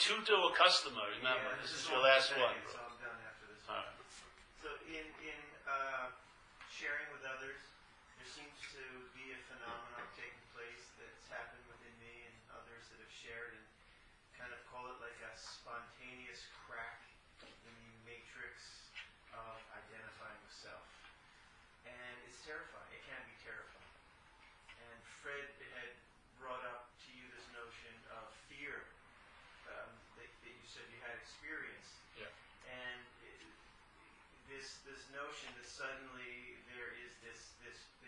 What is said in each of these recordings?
two to a customer, remember. Yeah, this is your last one. So I'm done after this All one. right. So in sharing with others, there seems to be a phenomenon taking place that's happened within me and others that have shared, and kind of call it like a spontaneous crack in the matrix of identifying with self. And it's terrifying. It can be terrifying. And Fred had brought up to you this notion of fear that you said you had experienced. Yeah. And this notion that suddenly there is this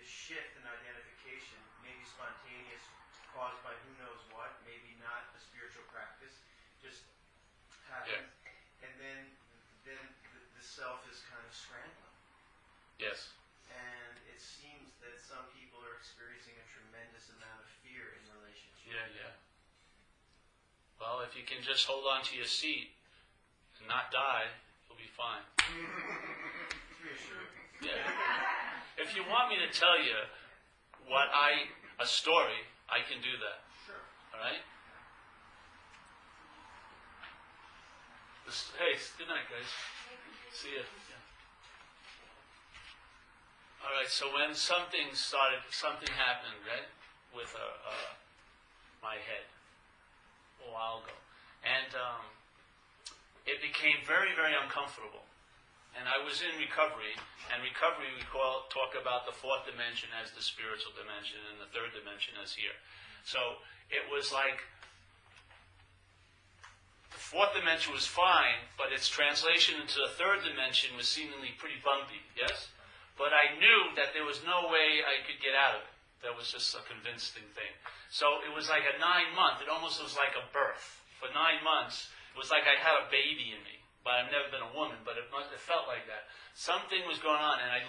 shift in identification, maybe spontaneous, caused by who knows what, maybe not a spiritual practice, just happens. Yeah. And then the self is kind of scrambling. Yes. And it seems that some people are experiencing a tremendous amount of fear in relationship. Yeah. Well, if you can just hold on to your seat and not die, you'll be fine. Reassuring. Yeah. If you want me to tell you a story, I can do that. Sure. All right? Hey, good night, guys. See ya. Yeah. All right, so when something happened, right, with my head a while ago, and it became very, very uncomfortable. And I was in recovery, and recovery we talk about the fourth dimension as the spiritual dimension, and the third dimension as here. So it was like the fourth dimension was fine, but its translation into the third dimension was seemingly pretty bumpy, yes? But I knew that there was no way I could get out of it. That was just a convincing thing. So it was like a 9-month, it almost was like a birth. For 9 months, it was like I had a baby in me. But I've never been a woman, but it felt like that. Something was going on, and I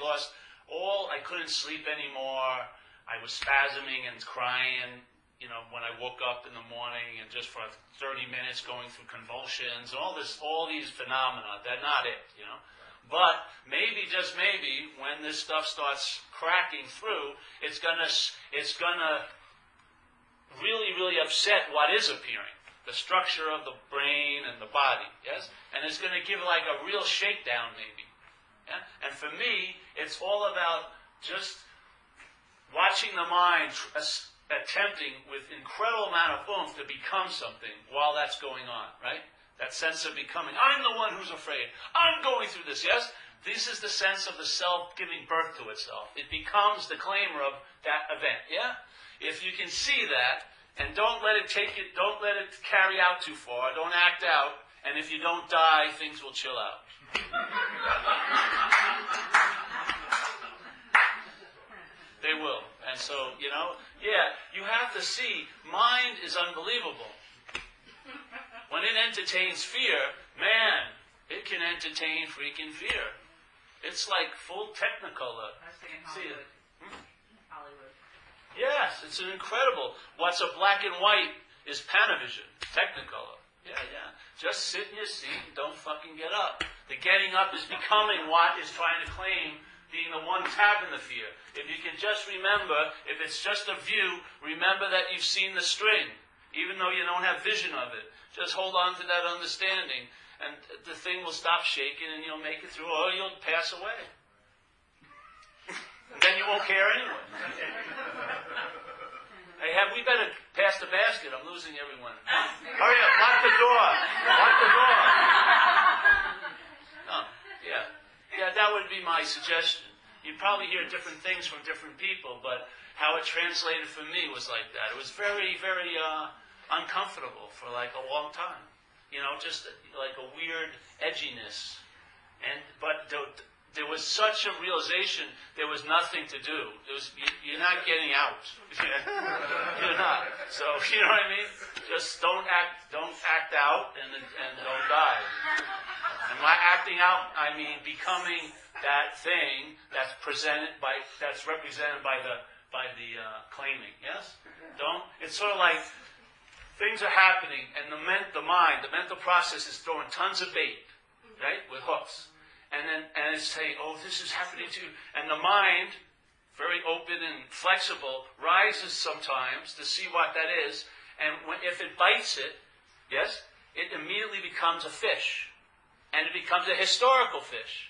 couldn't sleep anymore. I was spasming and crying, when I woke up in the morning, and just for 30 minutes going through convulsions, and all these phenomena. They're not it, But maybe, just maybe, when this stuff starts cracking through, it's gonna really, really upset what is appearing. The structure of the brain and the body, yes? And it's going to give like a real shakedown, maybe. Yeah? And for me, it's all about just watching the mind attempting with incredible amount of oomph to become something while that's going on, right? That sense of becoming. I'm the one who's afraid. I'm going through this, yes? This is the sense of the self giving birth to itself. It becomes the claimer of that event, yeah? If you can see that, and don't let it carry out too far, don't act out, and if you don't die, things will chill out. They will. And so, you have to see, mind is unbelievable. When it entertains fear, man, it can entertain freaking fear. It's like full Technicolor. I was thinking Hollywood. Hollywood. Yes, it's an incredible. What's a black and white is Panavision, Technicolor. Yeah. Just sit in your seat and don't fucking get up. The getting up is becoming what is trying to claim being the one having the fear. If you can just remember, if it's just a view, remember that you've seen the string. Even though you don't have vision of it. Just hold on to that understanding, and the thing will stop shaking and you'll make it through, or you'll pass away. Then you won't care anyway. Hey, we better pass the basket. I'm losing everyone. Hurry up, lock the door. Lock the door. No, yeah, that would be my suggestion. You'd probably hear different things from different people, but how it translated for me was like that. It was very, very uncomfortable for like a long time. Just like a weird edginess. But there was such a realization there was nothing to do. You're not getting out. You're not. So, you know what I mean? Just don't act out and don't die. And by acting out, I mean becoming that thing that's represented by the claiming. Yes? It's sort of like things are happening and the mental process is throwing tons of bait, right? With hooks. And it's saying, this is happening to you. And the mind, very open and flexible, rises sometimes to see what that is. And if it bites it, yes, it immediately becomes a fish. And it becomes a historical fish.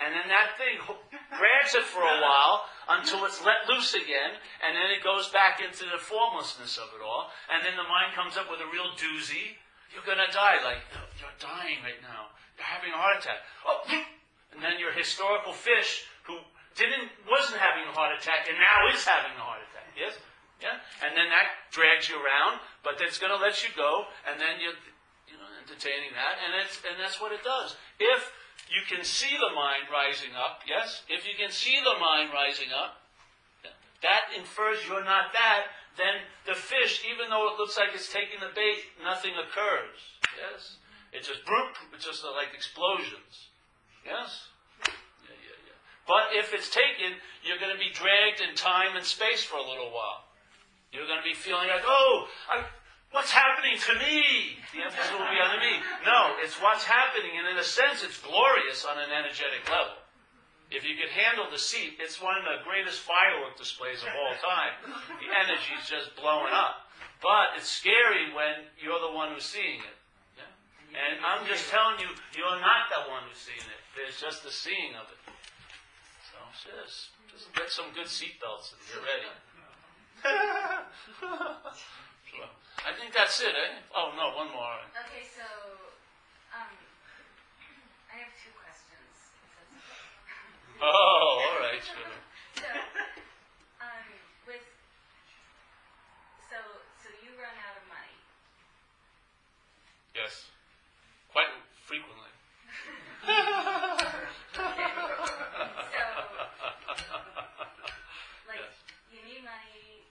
And then that thing grabs it for a while until it's let loose again, and then it goes back into the formlessness of it all. And then the mind comes up with a real doozy. You're going to die. Like, you're dying right now. You're having a heart attack. Oh, and then your historical fish who wasn't having a heart attack and now is having a heart attack. Yes? Yeah? And then that drags you around, but it's going to let you go, and then you're entertaining that, and that's what it does. If you can see the mind rising up, yes? If you can see the mind rising up, that infers you're not that, then the fish, even though it looks like it's taking the bait, nothing occurs. Yes? It's just like explosions. Yes? Yeah. But if it's taken, you're going to be dragged in time and space for a little while. You're going to be feeling like, what's happening to me? The emphasis will be on the me. No, it's what's happening, and in a sense, it's glorious on an energetic level. If you could handle the seat, it's one of the greatest firework displays of all time. The energy's just blowing up. But it's scary when you're the one who's seeing it. Yeah? And I'm just telling you, you're not the one who's seeing it. There's just the seeing of it. So just get some good seatbelts and get ready. I think that's it, eh? Oh, no, one more. Okay, so I have two questions. Oh, all right, sure. So you run out of money. Yes, quite frequently. You need money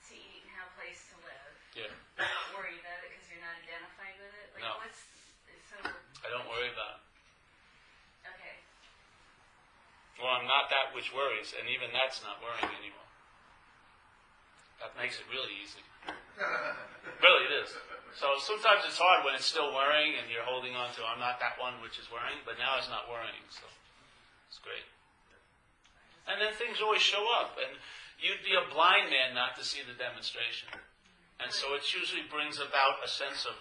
to eat and have a place to live. Yeah. Don't worry about it because you're not identified with it. No. I don't worry about it. Okay. Well, I'm not that which worries, and even that's not worrying anymore. That makes it really easy. Really, it is. So sometimes it's hard when it's still worrying and you're holding on to, I'm not that one which is worrying, but now it's not worrying, so it's great. And then things always show up, and you'd be a blind man not to see the demonstration. And so it usually brings about a sense of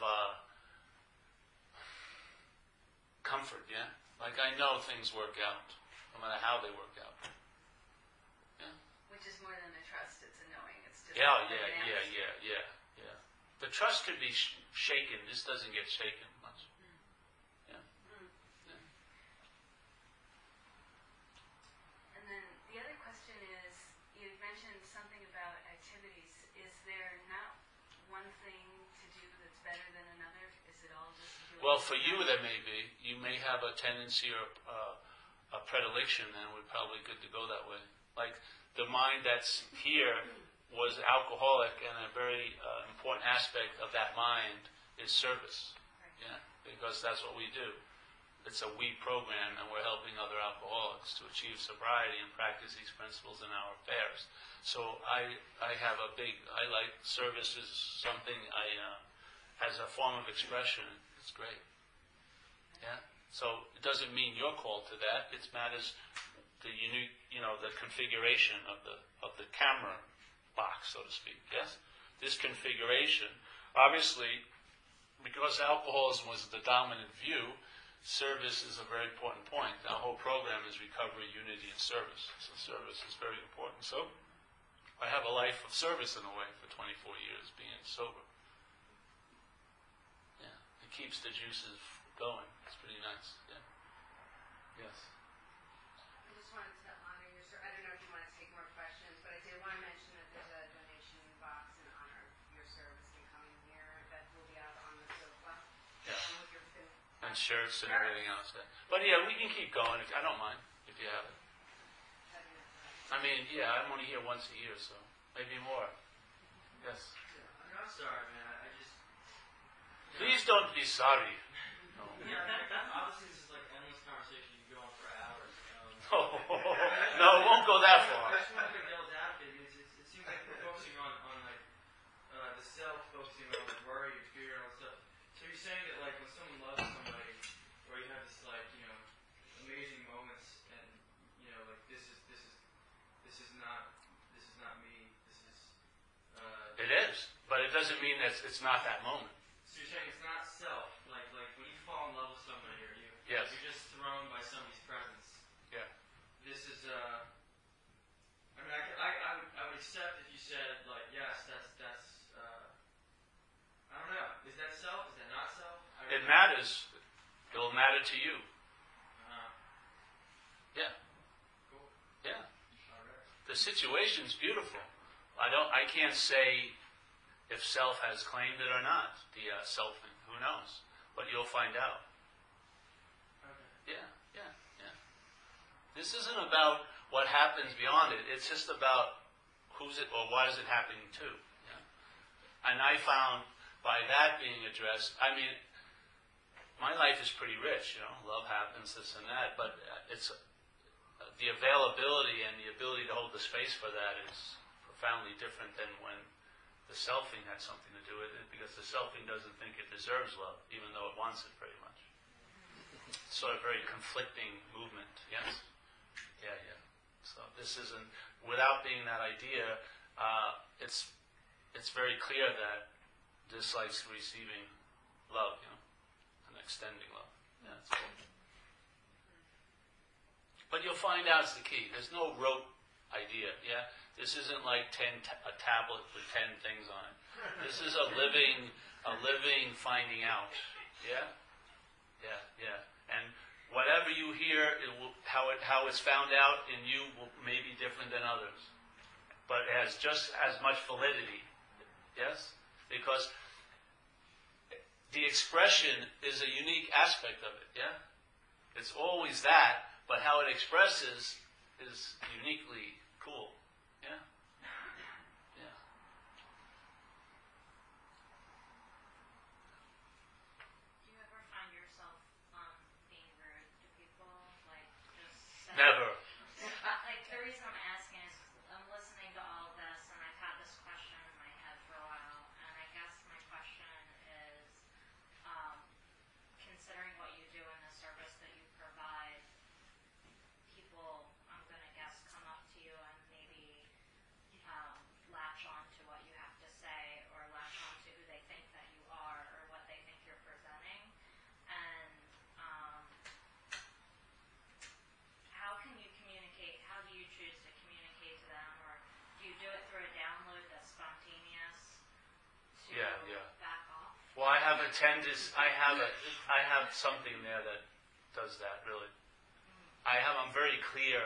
comfort, yeah? Like I know things work out, no matter how they work out. Yeah? Which is more than a trust, it's a knowing. It's just Yeah. The trust could be shaken. This doesn't get shaken much. Yeah. Yeah. And then the other question is, you mentioned something about activities. Is there not one thing to do that's better than another? Is it all just doing? Well, for you there may be. You may have a tendency or a predilection, and it would probably good to go that way. Like the mind that's here was alcoholic, and a very important aspect of that mind is service. Yeah, because that's what we do. It's a we program, and we're helping other alcoholics to achieve sobriety and practice these principles in our affairs. So I like service is something as a form of expression. It's great. Yeah. So it doesn't mean you're called to that. It matters the unique, the configuration of the camera box, so to speak. Yes, this configuration, obviously, because alcoholism was the dominant view, service is a very important point. Our whole program is recovery, unity, and service. So service is very important. So I have a life of service in a way for 24 years being sober. Yeah, it keeps the juices going. It's pretty nice. Yeah. Yes. I just wanted to honor your service. I don't know if you want to take more questions, but I did want to mention that there's a donation box in honor of your service in coming here that will be out on the sofa. Yeah. With your food. And shirts and everything else. But yeah, we can keep going. I don't mind if you have it. I mean, yeah, I'm only here once a year, so maybe more. Yes. I'm sorry, man. I just... Please don't be sorry. No. Obviously, this is like endless conversation. You can go on for hours. No, it won't go that far. I just want to be devil's advocate. It seems like we're focusing on the self, focusing on the worry and fear and all that stuff. So you're saying that like when someone loves somebody, or you have this like amazing moments, and like this is not me. This is. It is, but it doesn't mean that it's not that moment. So you're saying it's not self. Like when you fall in love with somebody, or Yes. you're just thrown by somebody's presence. Yeah. This is I mean, I would accept if you said like, yes, that's I don't know. Is that self? Is that not self? It matters. It'll matter to you. Yeah. Cool. Yeah. All right. The situation's beautiful. I can't say if self has claimed it or not, the selfing. Who knows? But you'll find out. Okay. Yeah. This isn't about what happens beyond it. It's just about who's it or what is it happening to. Yeah? And I found by that being addressed, I mean, my life is pretty rich, love happens, this and that, but it's the availability and the ability to hold the space for that is profoundly different than when the selfing had something to do with it, because the selfing doesn't think it deserves love, even though it wants it very much. It's sort of very conflicting movement, yes? Yeah. So this isn't, without being that idea, it's very clear that dislikes receiving love, and extending love. Yeah, it's cool. But you'll find out it's the key. There's no rote idea, yeah? This isn't like a tablet with 10 things on it. This is a living finding out, yeah? Yeah. And whatever you hear, how it's found out in you may be different than others. But it has just as much validity, yes? Because the expression is a unique aspect of it, yeah? It's always that, but how it expresses is uniquely cool, yeah? Do you ever find yourself being rude to people? Like, just... Never. Like, the reason I'm asking is I'm listening to all of this, and I've had this question in my head for a while, and I guess my question is, considering what you do in the service that you provide, people, I'm going to guess, come up to you and maybe latch on to what you have to say, or latch on to who they think that you are, or what they think you're presenting. And how can you communicate? How do you choose to communicate to them? Or do you do it through a download that's spontaneous to back off? Well, I have I have something there that does that, really. I'm very clear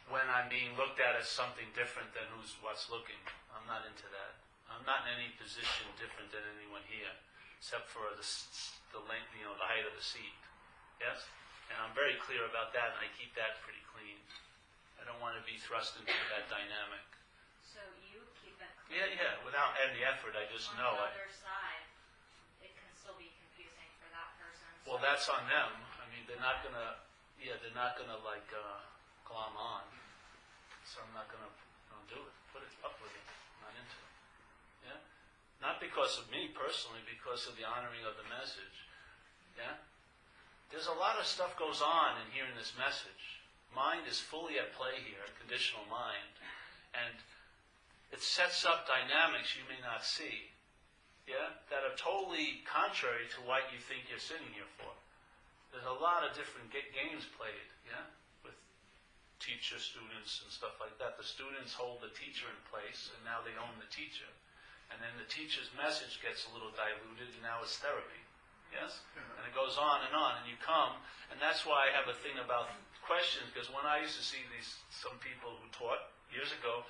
when I'm being looked at as something different than what's looking. I'm not into that. I'm not in any position different than anyone here, except for the length, the height of the seat. Yes? And I'm very clear about that, and I keep that pretty clean. I don't want to be thrust into that dynamic. So you keep it clear. Yeah. Without any effort, I just know On it. the other side, it can still be confusing for that person. Well, that's on them. I mean, they're not gonna like glom on. So I'm not gonna do it. Put it up with it. I'm not into it. Yeah. Not because of me personally, because of the honoring of the message. Yeah. There's a lot of stuff goes on in hearing this message. Mind is fully at play here, conditional mind, and it sets up dynamics you may not see. Yeah, that are totally contrary to what you think you're sitting here for. There's a lot of different games played, yeah, with teacher, students, and stuff like that. The students hold the teacher in place, and now they own the teacher. And then the teacher's message gets a little diluted, and now it's therapy, yes? And it goes on, and you come, and that's why I have a thing about questions, because when I used to see some people who taught years ago,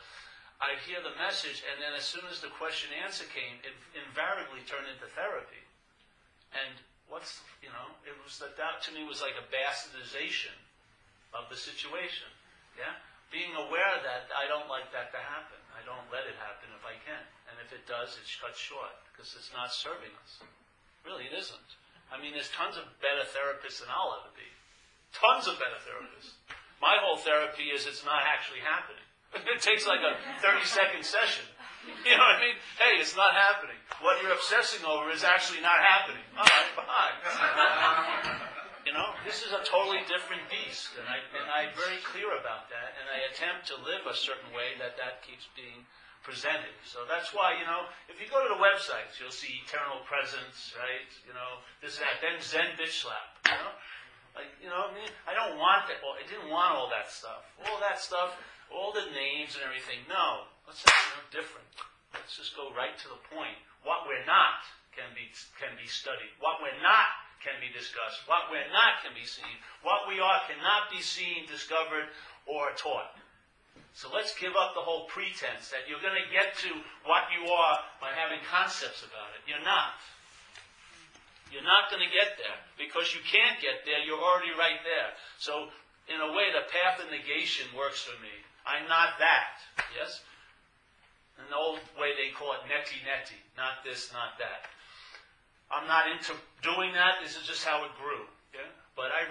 I'd hear the message, and then as soon as the question-answer came, it invariably turned into therapy. And it was that to me was like a bastardization of the situation. Yeah, being aware that I don't like that to happen. I don't let it happen if I can, and if it does, it's cut short because it's not serving us. Really, it isn't. I mean, there's tons of better therapists than I'll ever be. Tons of better therapists. My whole therapy is it's not actually happening. It takes like a 30-second session. You know what I mean? Hey, it's not happening. What you're obsessing over is actually not happening. All right, bye. This is a totally different beast, and I'm very clear about that, and I attempt to live a certain way that keeps being presented. So that's why, if you go to the websites, you'll see eternal presence, right? This, that, then Zen bitch slap, I mean, I don't want that. Well, I didn't want all that stuff. All the names and everything. No, let's have something different. Let's just go right to the point. What we're not can be studied. What we're not can be discussed. What we're not can be seen. What we are cannot be seen, discovered, or taught. So let's give up the whole pretense that you're going to get to what you are by having concepts about it. You're not. You're not going to get there. Because you can't get there, you're already right there. So, in a way, the path of negation works for me. I'm not that. Yes? In the old way, they call it neti-neti. Not this, not that. I'm not into doing that. This is just how it grew. Yeah? But I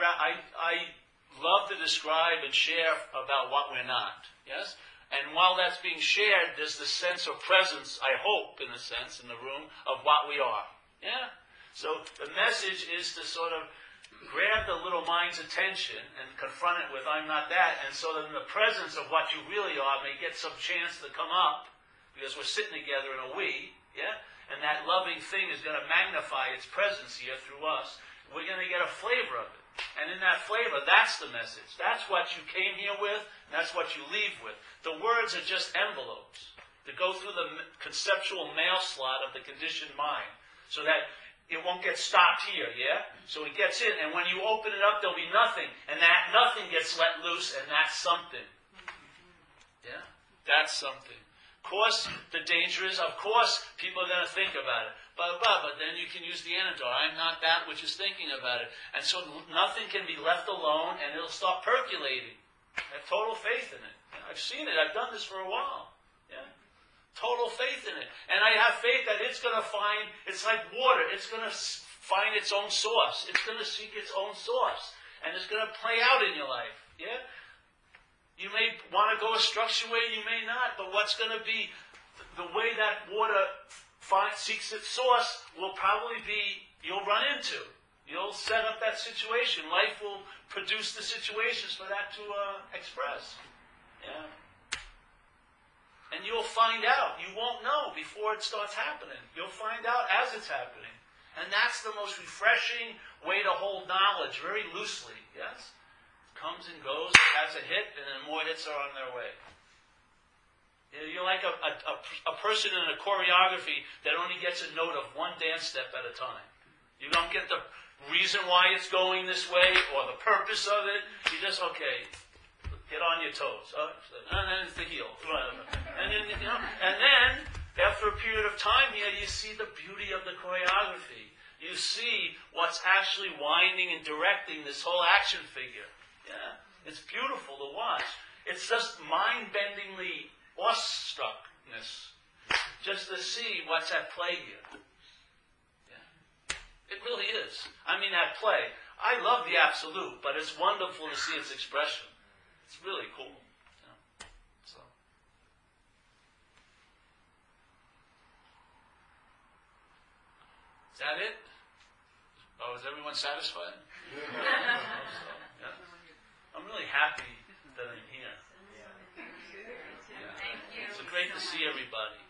love to describe and share about what we're not. Yes? And while that's being shared, there's the sense of presence, I hope, in a sense, in the room, of what we are. Yeah? So the message is to sort of grab the little mind's attention and confront it with, I'm not that, and so that in the presence of what you really are may get some chance to come up, because we're sitting together in a we, yeah? And that loving thing is going to magnify its presence here through us. We're going to get a flavor of it. And in that flavor, that's the message. That's what you came here with, and that's what you leave with. The words are just envelopes to go through the conceptual mail slot of the conditioned mind, so that it won't get stopped here, yeah? So it gets in, and when you open it up, there'll be nothing, and that nothing gets let loose, and that's something. Yeah? That's something. Of course, the danger is, of course, people are going to think about it. But then you can use the antidote. I'm not that which is thinking about it. And so nothing can be left alone, and it'll start percolating. I have total faith in it. I've seen it. I've done this for a while. Yeah? Total faith in it. And I have faith that it's going to find, it's like water. It's going to find its own source. It's going to seek its own source. And it's going to play out in your life. Yeah? You may want to go a structured way, you may not. But what's going to be the way that water seeks its source will probably be, you'll run into. You'll set up that situation. Life will produce the situations for that to express. Yeah. And you'll find out. You won't know before it starts happening. You'll find out as it's happening. And that's the most refreshing way to hold knowledge, very loosely. Yes? Comes and goes, has a hit, and then more hits are on their way. You're like a person in a choreography that only gets a note of one dance step at a time. You don't get the reason why it's going this way or the purpose of it. You just, okay, get on your toes. And then it's the heel. And then, after a period of time here, you see the beauty of the choreography. You see what's actually winding and directing this whole action figure. Yeah, it's beautiful to watch. It's just mind-bendingly awestruckness just to see what's at play here. Yeah. It really is. I mean, at play. I love the absolute, but it's wonderful to see its expression. It's really cool. Yeah. So. Is that it? Oh, is everyone satisfied? Yeah. I'm really happy that I'm here. Thank you. It's great to see everybody.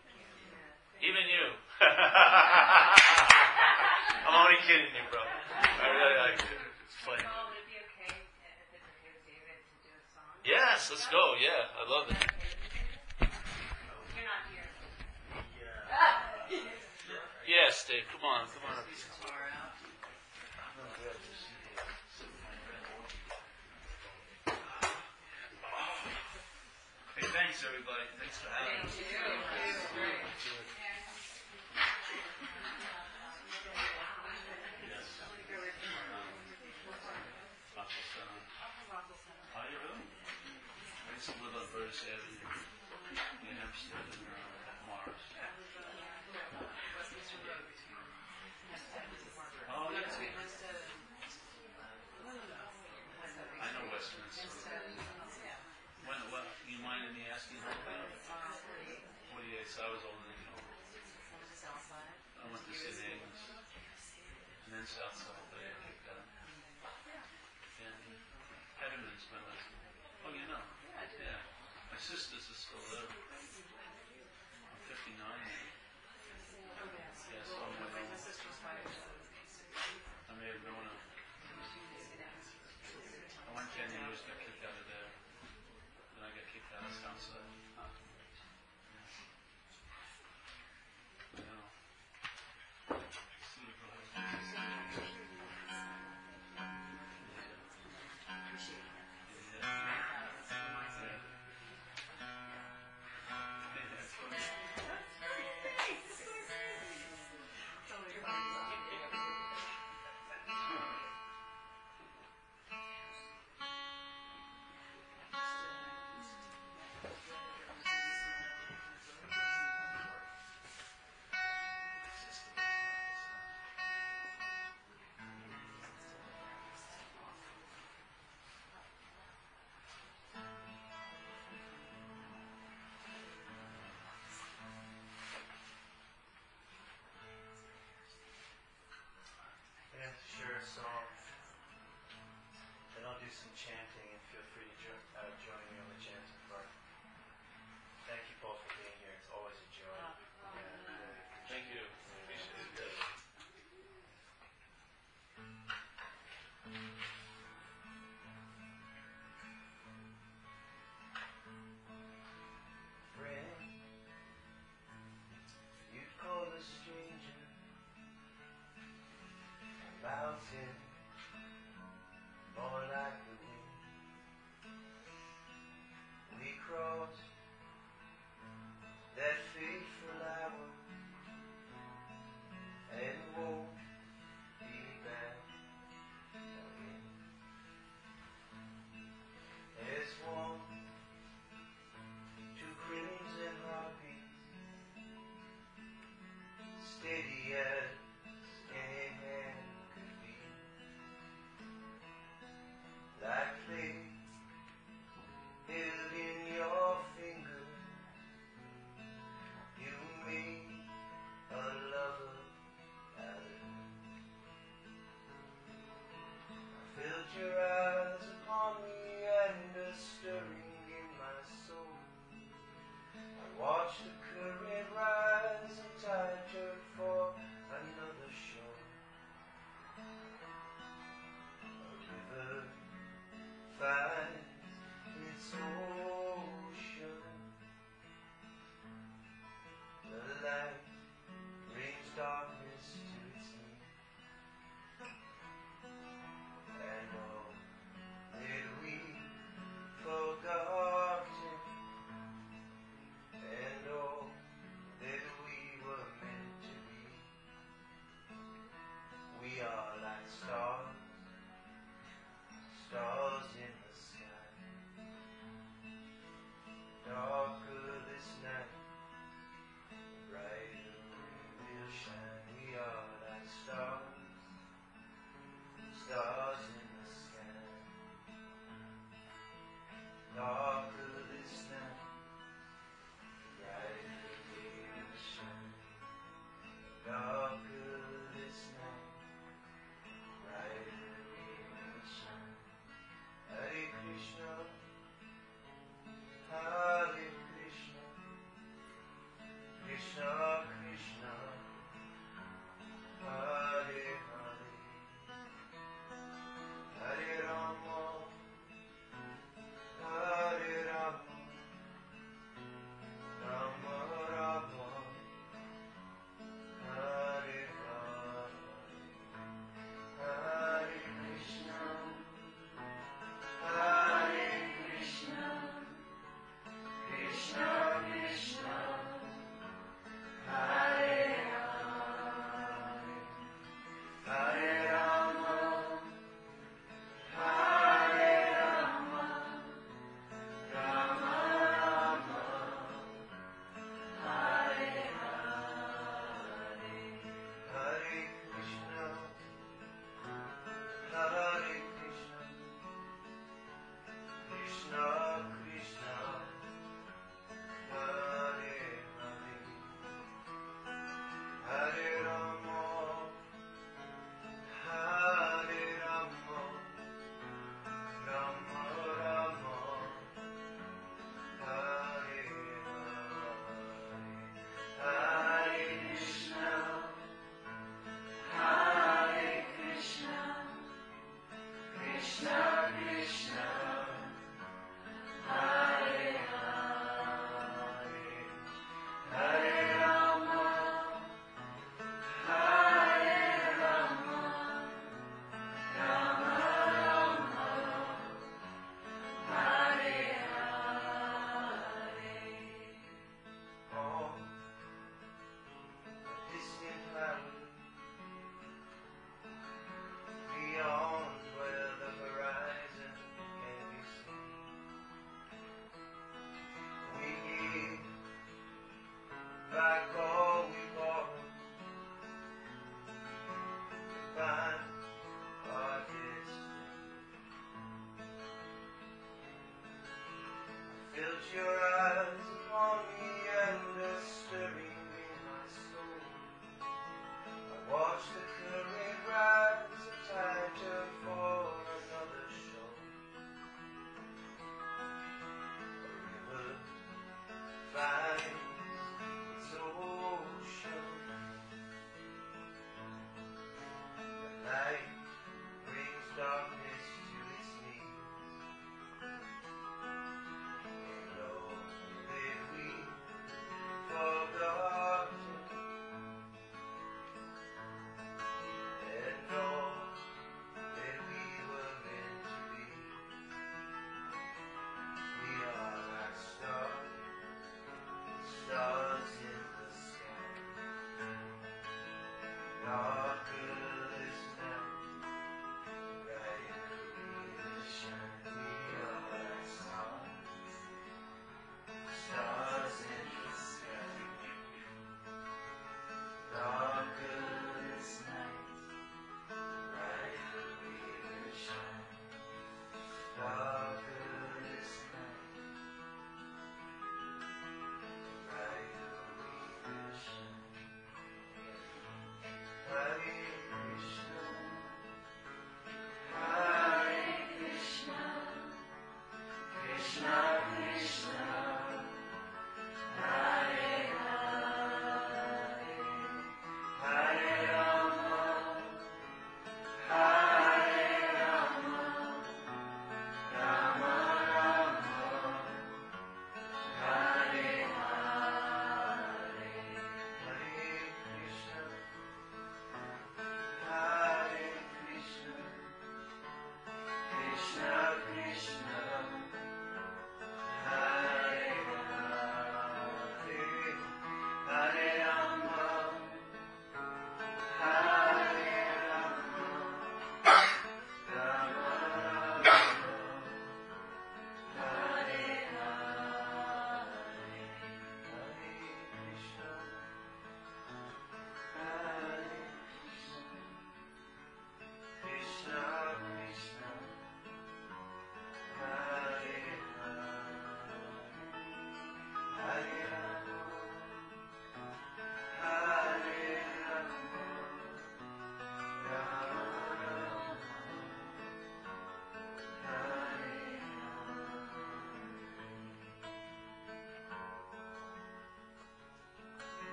Even you. I'm only kidding you, bro. I really like it. It's funny. Paul, would it be okay if it's okay with David to do a song? Yes, let's go. Yeah, I love it. You're not here. Yes, Dave. Come on. Come on up. Hey, thanks, everybody. Thanks for having me. How you doing? I used to live on Burris Avenue in Hempstead and Mars. Oh, yeah. I know Westminster. When, what, you mind me asking how about 48, so I was older than you. I went to St. Agnes. And then Southside, but I kicked out. And Heavenman's my last name. Oh, you know? Yeah. My sister's is still there. 10 years, got kicked out of there. Then I got kicked out of Southside. I know. I'm going to share a song. Then I'll do some chanting, and feel free to join me on the chanting part. Thank you both for being here. It's always a joy. Yeah, really. Thank you. Appreciate it. Friend, you'd call a stranger a mountain, more like the wind. We crossed that fateful hour and won't be back again. As one, two crimson heartbeats, steady as any hand could be. your eyes